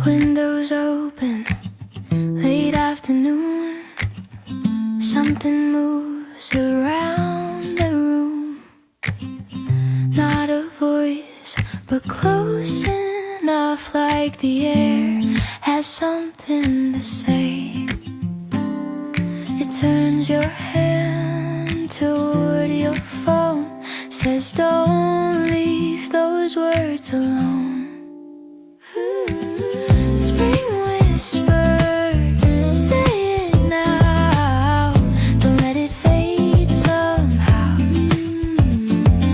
Windows open, late afternoon. Something moves around the room. Not a voice, but close enough, like the air has something to say. It turns your hand toward your phone, says don't leave those words alone.